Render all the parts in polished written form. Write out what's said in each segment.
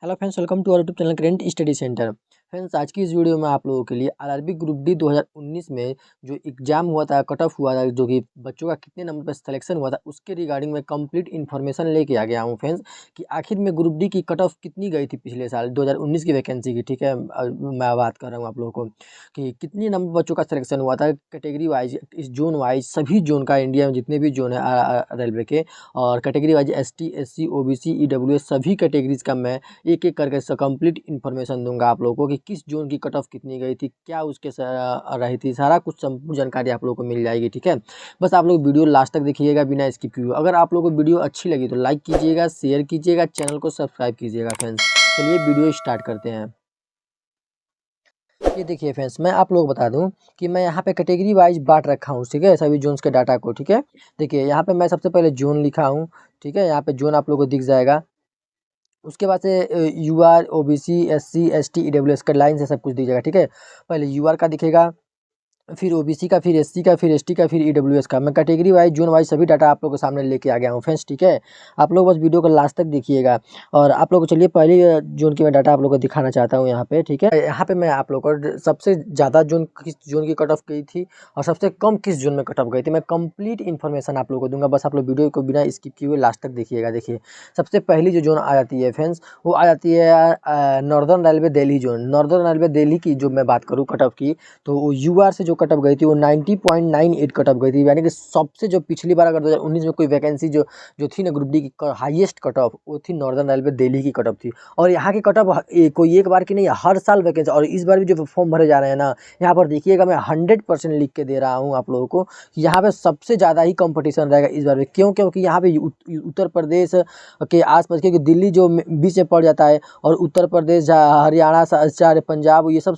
Hello friends, welcome to our YouTube channel current study centre. Friends, आज की इस video में आप लोगों के लिए आरआरबी ग्रुप डी 2019 में जो एग्जाम हुआ था, कट ऑफ हुआ था, जो कि बच्चों का कितने नंबर पर सिलेक्शन हुआ था, उसके रिगार्डिंग मैं कंप्लीट इन्फॉर्मेशन लेके आ गया हूँ फ्रेंड्स कि आखिर में ग्रुप डी की कट ऑफ कितनी गई थी पिछले साल 2019 की वैकेंसी की। ठीक है, मैं बात कर रहा हूँ आप लोगों को कि कितने नंबर बच्चों का सिलेक्शन हुआ था कैटेगरी वाइज, इस जोन वाइज, सभी जोन का, इंडिया में जितने भी जोन है रेलवे के, और category wise ST, SC, OBC, EWS, सभी कैटेगरीज का मैं एक एक करके कंप्लीट इन्फॉर्मेशन दूंगा आप लोगों को कि किस जोन की कट ऑफ कितनी गई थी, क्या उसके रही थी, सारा कुछ संपूर्ण जानकारी आप लोगों को मिल जाएगी। ठीक है, बस आप लोग वीडियो लास्ट तक देखिएगा बिना स्किप किए। अगर आप लोगों को वीडियो अच्छी लगी तो लाइक कीजिएगा, शेयर कीजिएगा, चैनल को सब्सक्राइब कीजिएगा। फ्रेंड्स, चलिए वीडियो स्टार्ट करते हैं। ये देखिए फ्रेंड्स, मैं आप लोगों को बता दूं कि मैं यहाँ पे कैटेगरी वाइज बांट रखा हूँ। ठीक है, सभी जोन्स के डाटा को। ठीक है, देखिए यहाँ पे मैं सबसे पहले जोन लिखा हूँ। ठीक है, यहाँ पे जोन आप लोगों को दिख जाएगा। उसके बाद से UR, OBC, SC, ST, EWS का लाइन से सब कुछ दिख जाएगा। ठीक है, पहले यूआर का दिखेगा, फिर ओबीसी का, फिर एससी का, फिर एसटी का, फिर ईडब्ल्यूएस का। मैं कैटेगरी वाइज, जोन वाइज सभी डाटा आप लोगों के सामने लेके आ गया हूँ फ्रेंड्स। ठीक है, आप लोग बस वीडियो को लास्ट तक देखिएगा। और आप लोग को चलिए पहले जोन की मैं डाटा आप लोग को दिखाना चाहता हूँ यहाँ पे। ठीक है, यहाँ पे मैं आप लोग को सबसे ज़्यादा जोन किस जोन की कट ऑफ गई थी और सबसे कम किस जोन में कट ऑफ गई थी, मैं कंप्लीट इन्फॉर्मेशन आप लोग को दूंगा। बस आप लोग वीडियो को बिना स्किप किए हुए लास्ट तक देखिएगा। देखिए, सबसे पहली जो जोन आ जाती है फ्रेंड्स, वो आ जाती है northern railway Delhi zone. Northern railway Delhi की जो मैं बात करूँ कट ऑफ की, तो यूआर से जो कट ऑफ गई थी वो 90.98 कट ऑफ गई थी। यानी कि सबसे जो पिछली बार अगर 2019 में कोई वैकेंसी जो जो थी ना ग्रुप डी की हाईएस्ट कट ऑफ, वो थी नॉर्दर्न रेलवे दिल्ली की कट ऑफ थी। और यहाँ की कट ऑफ कोई एक बार की नहीं, हर साल वैकेंसी। और इस बार भी जो फॉर्म भरे जा रहे हैं ना, यहाँ पर देखिएगा मैं 100% लिख के दे रहा हूँ आप लोगों को कि यहाँ पे सबसे ज़्यादा ही कंपटीशन रहेगा इस बार में। क्यों? क्योंकि यहाँ पे उत्तर प्रदेश के आसपास, क्योंकि दिल्ली जो बीच में पड़ जाता है, और उत्तर प्रदेश, हरियाणा, सारे पंजाब, ये सब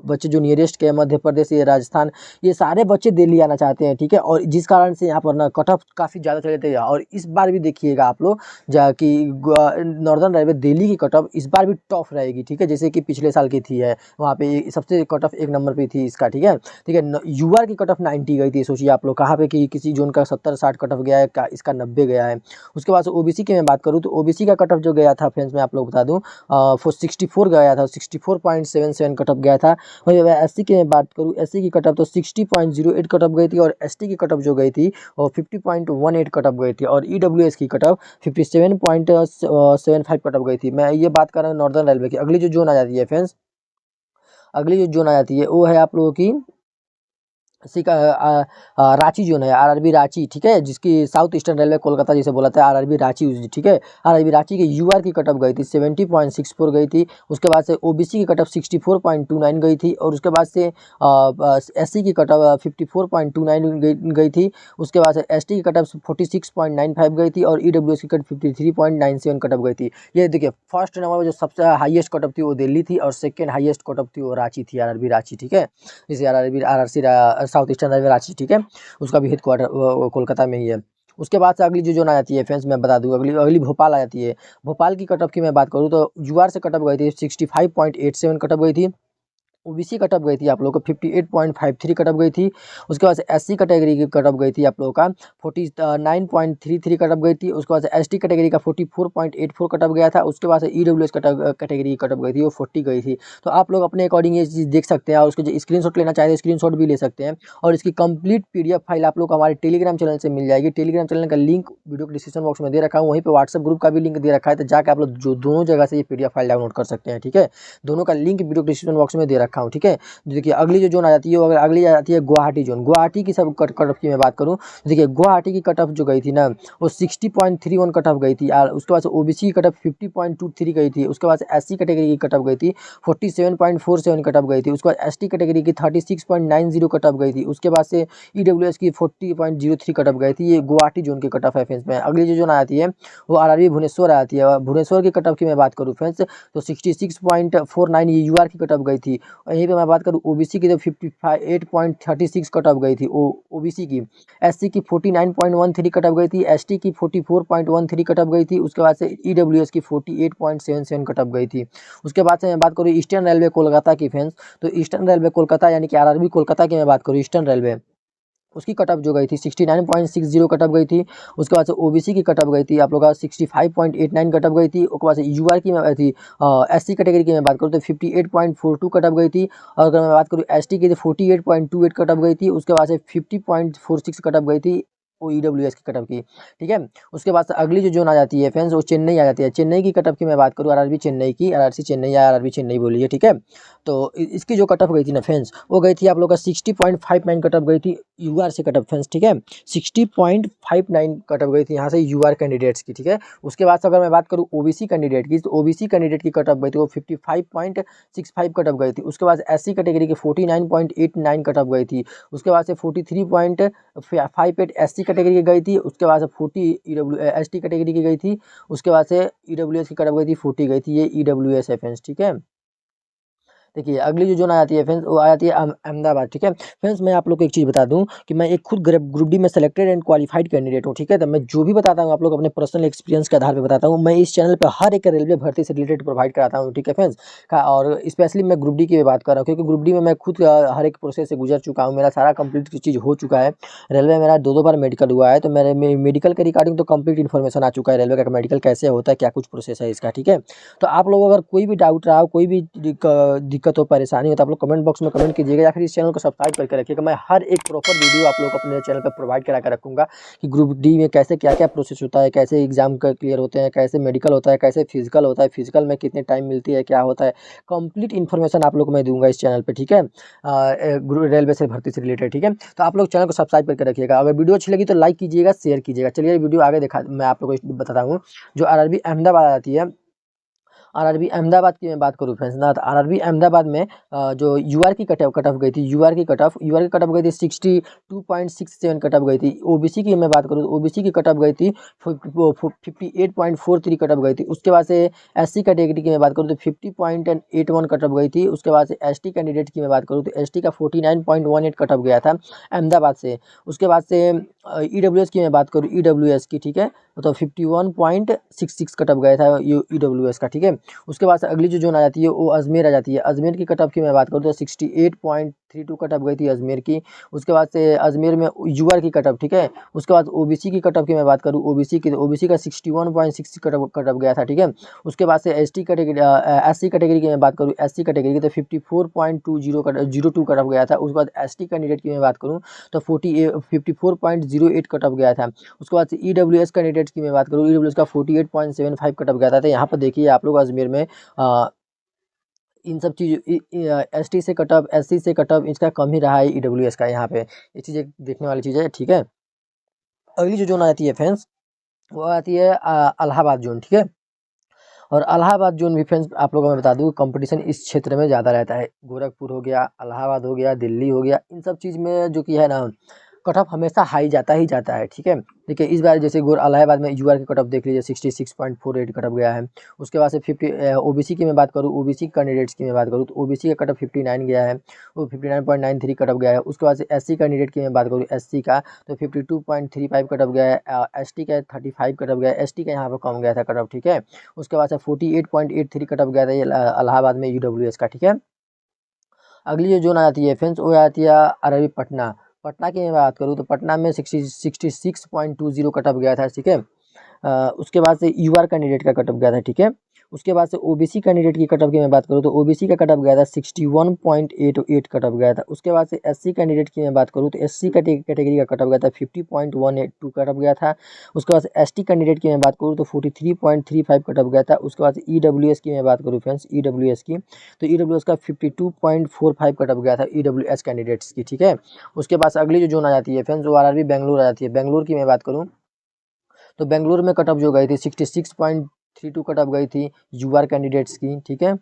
बच्चे जो नियरेस्ट के, मध्य प्रदेश, ये राजस्थान, ये सारे बच्चे दिल्ली आना चाहते हैं। ठीक है, और जिस कारण से यहाँ पर ना कट ऑफ काफ़ी ज़्यादा चले थे। और इस बार भी देखिएगा आप लोग कि नॉर्दर्न रेलवे दिल्ली की कट ऑफ इस बार भी टफ रहेगी। ठीक है, जैसे कि पिछले साल की थी है, वहाँ पे सबसे कट ऑफ एक नंबर पे थी इसका। ठीक है, ठीक है, यूआर की कट ऑफ 90 गई थी। सोचिए आप लोग, कहाँ पे कि किसी जोन का 70-60 कट ऑफ गया है, इसका 90 गया है। उसके बाद से ओबीसी की मैं बात करूँ तो ओबीसी का कट ऑफ जो गया था फ्रेंड्स, मैं आप लोग बता दूँ 64 गया था, 64.77 कट ऑफ गया था। वही एससी की मैं बात करूँ, एससी की कट ऑफ तो 60.08 कट ऑफ गई थी, और एसटी की कट ऑफ जो गई थी वो 50.18 कट ऑफ गई थी, और ईडब्ल्यूएस की कट ऑफ 57.75 कट ऑफ गई थी। मैं ये बात कर रहा हूँ नॉर्दर्न रेलवे की। अगली जो जोन आ जाती है फ्रेंड्स, अगली जो जोन आ जाती है वो है आप लोगों की रांची जोन है, आरआरबी रांची। ठीक है, जिसकी साउथ ईस्टर्न रेलवे कोलकाता जिसे बोला था, आरआरबी रांची। ठीक है, आरआरबी रांची की यूआर की कट ऑफ गई थी 70.64 गई थी। उसके बाद से ओबीसी की कट ऑफ 64.29 गई थी, और उसके बाद से एससी की कट ऑफ 54.29 गई थी। उसके बाद से एसटी की कट ऑफ 46.95 गई थी, और ईडब्ल्यूएस की कट 53.97 कट ऑफ गई थी। ये देखिए, फर्स्ट नंबर में जो सबसे हाईएस्ट कट ऑफ थी वो दिल्ली थी, और सेकेंड हाईएस्ट कट ऑफ थी वो रांची थी, आरआरबी रांची। ठीक है, जैसे RRB, RRC, south eastern railway Ranchi. ठीक है, उसका भी हेडक्वार्टर कोलकाता में ही है। उसके बाद से अगली जो जोन आ जाती है फ्रेंड्स, मैं बता दूं, अगली अगली भोपाल आ जाती है। भोपाल की कट ऑफ की मैं बात करूँ तो यूआर से कट ऑफ गई थी 65.87 कट ऑफ गई थी। ओबीसी कट ऑफ गई थी आप लोगों को 58.53 कट ऑफ गई थी। उसके बाद से एससी कैटेगरी की कट ऑफ गई थी आप लोगों का 49.33 कट ऑफ गई थी। उसके बाद से एसटी कैटेगरी का 44.84 कट ऑफ गया था। उसके बाद से ईडब्ल्यूएस कैटेगरी की कट ऑफ गई थी, वो 40 गई थी। तो आप लोग अपने अकॉर्डिंग ये चीज़ देख सकते हैं, और उसके जो स्क्रीनशॉट लेना चाहते हैं स्क्रीनशॉट भी ले सकते हैं। और इसकी कंप्लीट पीडीएफ फाइल आप लोग को हमारे टेलीग्राम चैनल से मिल जाएगी। टेलीग्राम चैनल का लिंक वीडियो के डिस्क्रिप्शन बॉक्स में दे रखा हूँ, वहीं पे व्हाट्सएप ग्रुप का भी लिंक दे रखा है, तो जाकर आप लोग जो दोनों जगह से ये पीडीएफ फाइल डाउनलोड कर सकते हैं। ठीक है, दोनों का लिंक वीडियो डिस्क्रिप्शन बॉक्स में दे रखा हूँ। ठीक है, देखिए अगली जो जोन आ जाती है, अगर अगली आ जाती है गुवाहाटी जोन। गुवाहाटी की सब कट ऑफ की मैं बात करूँ, देखिए गुवाहाटी की कट ऑफ जो गई थी ना, वो 60.31 कट ऑफ गई थी। और उसके बाद से ओबीसी की कट ऑफ 50.23 गई थी। उसके बाद से एससी कैटेगरी की कट ऑफ गई थी 47.47 कट ऑफ गई थी। उसके बाद एसटी कैटेगरी की 36.90 कट ऑफ गई थी। उसके बाद से ईडब्ल्यूएस की 40.03 कट ऑफ गई थी। ये गुवाहाटी जोन की कट ऑफ है फ्रेंड्स में। अगली जो जोन आती है वो आरआरबी भुवनेश्वर आती है। भुवनेश्वर की कट ऑफ की मैं बात करूँ फ्रेंड्स, तो 66.49 ये यूआर की कट ऑफ गई थी। यहीं पे मैं बात करूँ ओबीसी की तो 58.36 कट ऑफ गई थी ओबीसी की। एससी की 49.13 कट ऑफ गई थी। एसटी की 44.13 कट ऑफ गई थी। उसके बाद से ईडब्ल्यूएस की 48.77 कट ऑफ गई थी। उसके बाद से मैं बात करूँ ईस्टर्न रेलवे कोलकाता की फ्रेंड्स, तो ईस्टर्न रेलवे कोलकाता यानी कि आरआरबी कोलकाता की मैं बात करूँ ईस्टर्न रेलवे, उसकी कट ऑफ जो गई थी 69.60 कट ऑफ गई थी। उसके बाद से ओबीसी की कट ऑफ गई थी आप लोग का 65.89 कट ऑफ गई थी। उसके बाद से यूआर की मैं थी एससी कैटेगरी की मैं बात करूँ तो 58.42 कट ऑफ गई थी। और अगर मैं बात करूँ एसटी की तो 48.28 कट ऑफ गई थी। उसके बाद से 50.46 कट ऑफ गई थी वो ईडब्ल्यूएस की कट ऑफ की, ठीक है। उसके बाद से अगली जो जोन आ जाती है फ्रेंड्स वो चेन्नई आ जाती है। चेन्नई की कट ऑफ की मैं बात करूँ आरआरबी चेन्नई की, आरआरसी चेन्नई या आरआरबी चेन्नई बोलिए, ठीक है। तो इसकी जो कट ऑफ गई थी ना फ्रेंड्स वो गई थी आप लोग का 60.59 कट ऑफ गई थी यूआर से कट ऑफ फ्रेंड्स, ठीक है। 60.59 कट ऑफ गई थी यहाँ से यूआर कैंडिडेट्स की, ठीक है। उसके बाद से अगर मैं बात करूँ ओबीसी कैंडिडेट की तो ओबीसी कैंडिडेट की कट ऑफ गई थी वो 55.65 कट ऑफ गई थी। उसके बाद एससी कैटेगरी की 49.89 कट ऑफ गई थी। उसके बाद से 43.58 एससी कैटेगरी की गई थी। उसके बाद से 40 एसटी कैटेगरी की गई थी। उसके बाद से ईडब्ल्यूएस की कट ऑफ गई थी 40 गई थी। ये ईडब्ल्यूएस है फ्रेंड्स, ठीक है। देखिए अगली जो जोन आ जाती है फ्रेंड्स वो आ जाती है अहमदाबाद, ठीक है। फ्रेंड्स मैं आप लोग को एक चीज़ बता दूं कि मैं एक खुद ग्रुप डी में सेलेक्टेड एंड क्वालिफाइड कैंडिडेट हूं, ठीक है। तो मैं जो भी बताता हूं आप लोग अपने पर्सनल एक्सपीरियंस के आधार पे बताता हूं। मैं इस चैनल पे हर एक रेलवे भर्ती से रिलेटेड प्रोवाइड कराता हूं, ठीक है फ्रेंड्स। और स्पेशली मैं ग्रुप डी की बात कर रहा हूँ क्योंकि ग्रुप डी में मैं खुद हर एक प्रोसेस से गुजर चुका हूँ। मेरा सारा कंप्लीट चीज़ हो चुका है। रेलवे मेरा दो बार मेडिकल हुआ है तो मेरे मेडिकल के रिगार्डिंग तो कंप्लीट इन्फॉर्मेशन आ चुका है रेलवे का मेडिकल कैसे होता है, क्या कुछ प्रोसेस है इसका, ठीक है। तो आप लोग अगर कोई भी डाउट रहा हो, कोई भी दिक्कत हो, परेशानी हो तो आप लोग कमेंट बॉक्स में कमेंट कीजिएगा या फिर इस चैनल को सब्सक्राइब करके रखिएगा। मैं हर एक प्रॉपर वीडियो आप लोग को अपने चैनल पर प्रोवाइड करा कर रखूँगा कि ग्रुप डी में कैसे क्या क्या प्रोसेस होता है, कैसे एग्जाम का क्लियर होते हैं, कैसे मेडिकल होता है, कैसे फिजिकल होता है, फिजिकल में कितने टाइम मिलती है, क्या होता है, कंप्लीट इन्फॉर्मेशन आप लोग को मैं दूंगा इस चैनल पर, ठीक है। रेलवे से भर्ती से रिलेटेड, ठीक है। तो आप लोग चैनल को सब्सक्राइब करके रखिएगा। अगर वीडियो अच्छी लगी तो लाइक कीजिएगा, शेयर कीजिएगा। चलिए वीडियो आगे दिखा मैं आप लोग को बताता हूँ। जो आरआरबी अहमदाबाद आती है, आरआरबी अहमदाबाद की मैं बात करूँ फ्रेंड्स ना तो आरआरबी अहमदाबाद में जो यूआर की कट ऑफ गई थी, यूआर की कट ऑफ गई थी 62.67 कट ऑफ गई थी। ओबीसी की मैं बात करूँ तो ओबीसी की कट ऑफ गई थी 58.43 कट ऑफ गई थी। उसके बाद से एससी कैटेगरी की मैं बात करूँ तो 50.81 कट ऑफ गई थी। उसके बाद से एसटी कैंडिडेट की मैं बात करूँ तो एसटी का 49.18 कट ऑफ गया था अहमदाबाद से। उसके बाद से ईडब्ल्यूएस की मैं बात करूँ ईडब्ल्यूएस की, ठीक है, तो 51.66 कट ऑफ गया था ईडब्ल्यूएस का, ठीक है। उसके बाद से अगली जो जोन आ जाती है वो अजमेर आ जाती है। अजमेर की कट ऑफ की मैं बात करूँ तो 68.32 कट ऑफ गई थी अजमेर की। उसके बाद से अजमेर में यूआर की कट ऑफ, ठीक है। उसके बाद ओबीसी की कट ऑफ की मैं बात करूँ ओबीसी की, तो ओबीसी का 61.60 कट ऑफ गया था, ठीक है। उसके बाद से एसटी कैटेगरी एससी कैटेगरी की मैं बात करूँ एससी कैटेगरी की तो 54.02 कट ऑफ गया था। उसके बाद एसटी कैंडिडेट की मैं बात करूँ तो 54.08 कट ऑफ गया था। उसके बाद से ईडब्ल्यूएस कैंडिडेट्स की मैं बात करूँ ईडब्ल्यूएस का 48.75 कट ऑफ गया था। तो यहाँ पर देखिए आप लोग अजमेर में इन सब चीज़ एसटी से कट ऑफ एससी से कट ऑफ इसका कम ही रहा है ईडब्ल्यूएस का, यहाँ पे ये चीज़ एक देखने वाली चीज़ है, ठीक है। अगली जो जोन आती है फ्रेंड्स वो आती है इलाहाबाद जोन, ठीक है। और इलाहाबाद जोन भी फ्रेंड्स आप लोगों को मैं बता दूँ कंपटीशन इस क्षेत्र में ज़्यादा रहता है। गोरखपुर हो गया, इलाहाबाद हो गया, दिल्ली हो गया, इन सब चीज़ में जो कि है ना कट ऑफ हमेशा हाई जाता ही जाता है, ठीक है। देखिए इस बार जैसे इलाहाबाद में यूआर की कट ऑफ देख लीजिए 66.48 कट ऑफ गया है। उसके बाद से 50 ओबीसी की मैं बात करूँ ओबीसी कैंडिडेट्स की मैं बात करूँ तो ओबीसी का कट ऑफ 59 गया है, वो 59.93 कट ऑफ गया है। उसके बाद से एससी कैंडिडेट की मैं बात करूँ एससी का तो 52.35 कट ऑफ गया है। एसटी का 35 कट ऑफ गया है, एसटी का यहाँ पर कम गया था कट ऑफ, ठीक है। उसके बाद से 48.83 कट ऑफ गया था ये इलाहाबाद में यूडब्ल्यूएस का, ठीक है। अगली जो जोन आती है फ्रेंड्स वो आती है आरआरबी पटना। पटना की मैं बात करूँ तो पटना में 66.20 कट ऑफ गया था, ठीक है। उसके बाद से यूआर कैंडिडेट का कट ऑफ गया था, ठीक है। उसके बाद से ओबीसी कैंडिडेट की कट ऑफ की मैं बात करूँ तो ओबीसी का कट ऑफ गया था 61.88 कट ऑफ गया था। उसके बाद से एससी कैंडिडेट की मैं बात करूँ तो एससी कैटेगरी का कट ऑफ गया था 50.182 कट ऑफ गया था। उसके बाद से एसटी कैंडिडेट की मैं बात करूँ तो 43.35 कट ऑफ गया था। उसके बाद से ईडब्ल्यूएस की मैं बात करूँ फ्रेंड्स ईडब्ल्यूएस की तो ईडब्ल्यूएस का 52.45 कट ऑफ गया था ईडब्ल्यूएस कैंडिडेट्स की, ठीक है। उसके बाद अगली जो जोन आ जाती है फ्रेंड्स वो आरआरबी बेंगलुरु आ जाती है। बेंगलुरु की मैं बात करूँ तो बेंगलुरु में कट ऑफ जो गई थी 66.32 कट ऑफ गई थी यूआर कैंडिडेट्स की, ठीक है।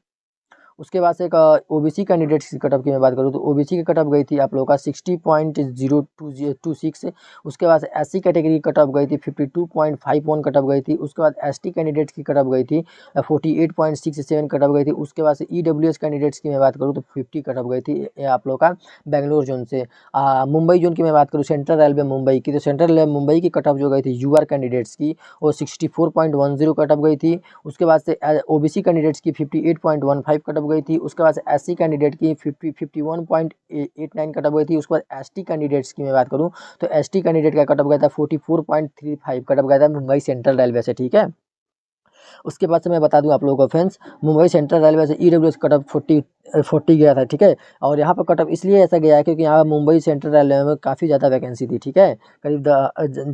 उसके बाद से एक ओबीसी कैंडिडेट्स की कट ऑफ की मैं बात करूँ तो ओबीसी की कट ऑफ गई थी आप लोगों का 60.026। उसके बाद से एससी कैटेगरी की कट ऑफ गई थी 52.51 कट ऑफ गई थी। उसके बाद एसटी कैंडिडेट्स की कट ऑफ गई थी 48.67 कट ऑफ गई थी। उसके बाद से ईडब्ल्यूएस कैंडिडेट्स की मैं बात करूँ तो 50 कट ऑफ गई थी ये आप लोग का बेंगलोर जोन से। मुंबई जोन की मैं बात करूँ सेंट्रल रेलवे मुंबई की तो सेंट्रल रेलवे मुंबई की कट ऑफ जो गई थी यूआर कैंडिडेट्स की वो 64.10 कट ऑफ गई थी। उसके बाद से ओबीसी कैंडिडेट्स की 58.15 कट ऑफ गई थी। उसके बाद से SC कैंडिडेट की 51.89 कट ऑफ गई थी। उसके बाद ST कैंडिडेट्स की मैं बात करूँ तो ST कैंडिडेट का कट ऑफ गया था 44.35 कट ऑफ गया था मुंबई सेंट्रल रेलवे से, ठीक है। उसके बाद से मैं बता दूं आप लोगों को फ्रेंड्स, मुंबई सेंट्रल रेलवे से EWS कट ऑफ 40 गया था, ठीक है। और यहाँ पर कट ऑफ इसलिए ऐसा गया है क्योंकि यहाँ मुंबई सेंट्रल रेलवे में काफ़ी ज़्यादा वैकेंसी थी, ठीक है। करीब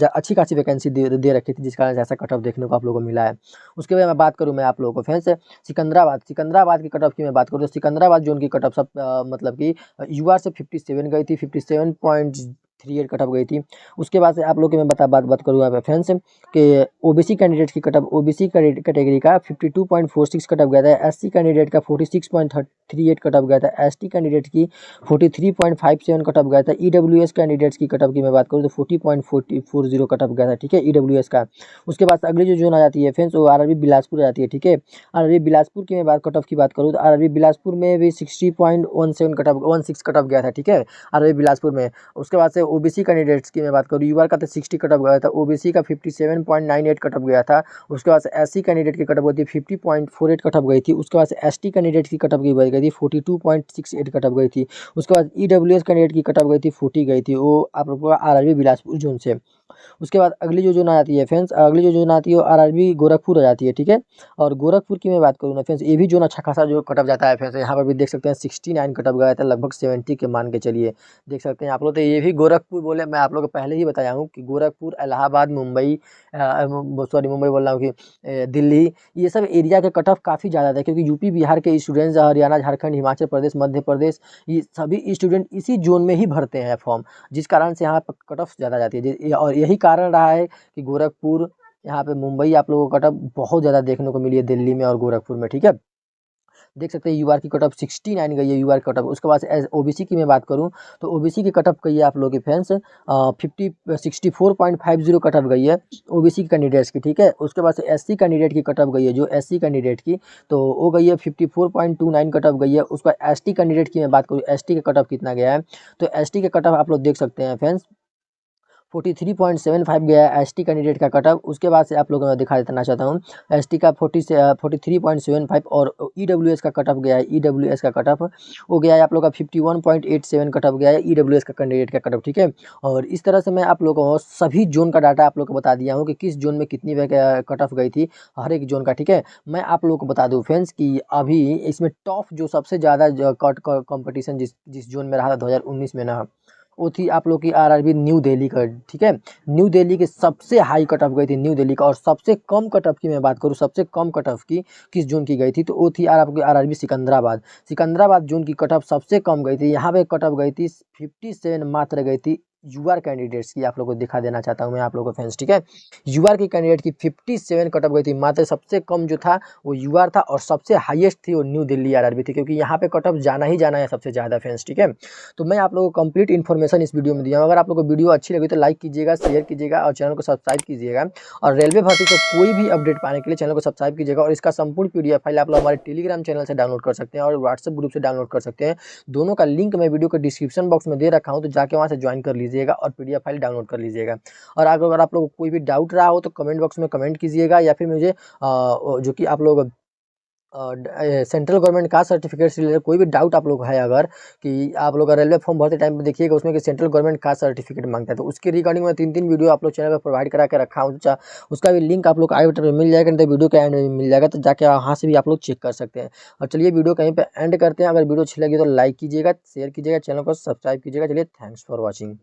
अच्छी खासी वैकेंसी दे रखी थी, जिस कारण से ऐसा कट ऑफ देखने को आप लोगों को मिला है। उसके बाद मैं बात करूँ मैं आप लोगों को फ्रेंड्स सिकंदराबाद की कट ऑफ की मैं बात करूँ तो सिकंदराबाद जोन की कट ऑफ सब मतलब कि UR से 57 गई थी, 57.38 कट ऑफ गई थी। उसके बाद से आप लोग की मैं बात करूँ यहाँ पे फ्रेंड्स कि OBC कैंडिडेट की कट ऑफ OBC कैटेगरी का 52.46 कट ऑफ गया था। SC कैंडिडेट का 46.38 कट ऑफ गया था। ST कैंडिडेट की 43.57 कट ऑफ गया था। EWS कैंडिडेट्स की कट ऑफ की मैं बात करूँ तो 40.40 कट ऑफ गया था, ठीक है, EWS का। उसके बाद अगली जो जोन आ जाती है फ्रेंड्स वो RRB बिलासपुर आ जाती है, ठीक है। RRB बिलासपुर की मैं कट ऑफ की बात करूँ तो RRB बिलासपुर में भी 60.16 कट ऑफ गया था, ठीक है, RRB बिलासपुर में। उसके बाद से OBC कैंडिडेट्स की मैं बात करूँ, UR का तो 60 कट ऑफ गया था, OBC का 57.98 कट ऑफ गया था। उसके बाद से SC कैंडिडेट की कट ऑफ गई थी 50.48 कट ऑफ गई थी। उसके बाद से ST कैंडिडेट की कट ऑफ गई थी 42.68 कट ऑफ गई थी। उसके बाद EWS कैंडिडेट की कट ऑफ गई थी 40 गई थी, वो आप लोग को RRB बिलासपुर जोन से। उसके बाद अगली जो जोन आ जाती है फ्रेंड्स, अगली जो जोन आती है वो RRB गोरखपुर आ जाती है, ठीक है। और गोरखपुर की मैं बात करूँ ना फ्रेंड्स, ये भी जोन अच्छा खासा जो कट ऑफ जाता है फ्रेंड्स। यहाँ पर भी देख सकते हैं 69 कट ऑफ गया था, लगभग 70 के मान के चलिए, देख सकते हैं आप लोग। तो ये भी गोरखपुर बोले, मैं आप लोग को पहले ही बताया हूँ कि गोरखपुर, इलाहाबाद, मुंबई, सॉरी मुंबई बोल रहा हूँ कि दिल्ली, ये सब एरिया के कट ऑफ काफ़ी ज़्यादा था क्योंकि यूपी बिहार के स्टूडेंट्स, हरियाणा, झारखंड, हिमाचल प्रदेश, मध्य प्रदेश, ये सभी स्टूडेंट इसी जोन में ही भरते हैं फॉर्म, जिस कारण से यहाँ पर कट ऑफ ज़्यादा जाती है। और यही कारण रहा है कि गोरखपुर, यहाँ पे मुंबई आप लोगों को कट ऑफ बहुत ज़्यादा देखने को मिली है दिल्ली में और गोरखपुर में, ठीक है। देख सकते हैं UR की कट ऑफ 69 गई है, UR कट ऑफ। उसके बाद से OBC की मैं बात करूँ तो OBC की कट ऑफ गई है आप लोगों की फ्रेंड्स 64.50 कट ऑफ गई है OBC कैंडिडेट्स की, ठीक है। उसके बाद से SC कैंडिडेट की कट ऑफ गई है, जो SC कैंडिडेट की तो वो गई है 54.29 कट ऑफ गई है। उसका ST कैंडिडेट की मैं बात करूँ, ST का कट ऑफ कितना गया है तो ST का कट ऑफ आप लोग देख सकते हैं फ्रेंड्स 43.75 गया है ST कैंडिडेट का कट ऑफ। उसके बाद से आप लोगों को मैं दिखा देना चाहता हूँ ST का 43.75 और EWS का कट ऑफ गया है, EWS का कट ऑफ वो गया है आप लोग का 51.87 कट ऑफ गया है EWS का कैंडिडेट का कट ऑफ, ठीक है। और इस तरह से मैं आप लोगों को सभी जोन का डाटा आप लोग को बता दिया हूँ कि किस जोन में कितनी कट ऑफ गई थी हर एक जोन का, ठीक है। मैं आप लोगों को बता दूँ फ्रेंड्स कि अभी इसमें टॉप जो सबसे ज़्यादा कॉम्पिटिशन जिस जोन में रहा था 2019 में ना, वो थी आप लोग की RRB न्यू दिल्ली का, ठीक है। न्यू दिल्ली की सबसे हाई कट ऑफ गई थी न्यू दिल्ली का। और सबसे कम कट ऑफ की मैं बात करूँ, सबसे कम कट ऑफ की किस जोन की गई थी तो वो थी आपकी RRB सिकंदराबाद जोन की कट ऑफ सबसे कम गई थी। यहाँ पे कट ऑफ गई थी 57 मात्र गई थी UR कैंडिडेट्स की। आप लोग को दिखा देना चाहता हूँ मैं आप लोगों को फ्रेंड्स, ठीक है। UR की कैंडिडेट की 57 कट ऑफ गई थी मात्र। सबसे कम जो था वो UR था और सबसे हाईएस्ट थी वो न्यू दिल्ली RRB थी, क्योंकि यहाँ पे कट ऑफ जाना ही जाना है सबसे ज़्यादा फ्रेंड्स, ठीक है। तो मैं आप लोगों को कंप्लीट इन्फॉर्मेशन इस वीडियो में दिया हूँ। अगर आप लोग को वीडियो अच्छी लगी तो लाइक कीजिएगा, शेयर कीजिएगा और चैनल को सब्सक्राइब कीजिएगा। और रेलवे भर्ती का कोई भी अपडेट पाने के लिए चैनल को सब्सक्राइब कीजिएगा। और इसका संपूर्ण PDF फाइल आप लोग हमारे टेलीग्राम चैनल से डाउनलोड कर सकते हैं और व्हाट्सएप ग्रुप से डाउनलोड कर सकते हैं। दोनों का लिंक मैं वीडियो के डिस्क्रिप्शन बॉक्स में दे रखा हूँ, तो जाके वहाँ से ज्वाइन कर लीजिएगा और PDF फाइल डाउनलोड कर लीजिएगा। और अगर आप लोग को कोई भी डाउट रहा हो तो कमेंट बॉक्स में कमेंट कीजिएगा, या फिर मुझे जो कि आप लोग सेंट्रल गवर्नमेंट कास्ट सर्टिफिकेट से रिलेटेड कोई भी डाउट आप लोग है अगर, कि आप लोग रेलवे फॉर्म भरते टाइम पे देखिएगा उसमें कि सेंट्रल गवर्नमेंट कास्ट सर्टिफिकेट मांगता है, तो उसके रिगार्डिंग में 3 वीडियो आप लोग चैनल पर प्रोवाइड करा के रखा हूँ। उसका भी लिंक आप लोग आई बटन में मिल जाएगा, नहीं तो वीडियो के एंड में मिल जाएगा, तो जाके वहाँ से भी आप लोग चेक कर सकते हैं। और चलिए वीडियो कहीं पर एंड करते हैं। अगर वीडियो अच्छी लगी तो लाइक कीजिएगा, शेयर कीजिएगा, चैनल को सब्सक्राइब कीजिएगा। चलिए थैंक्स फॉर वॉचिंग।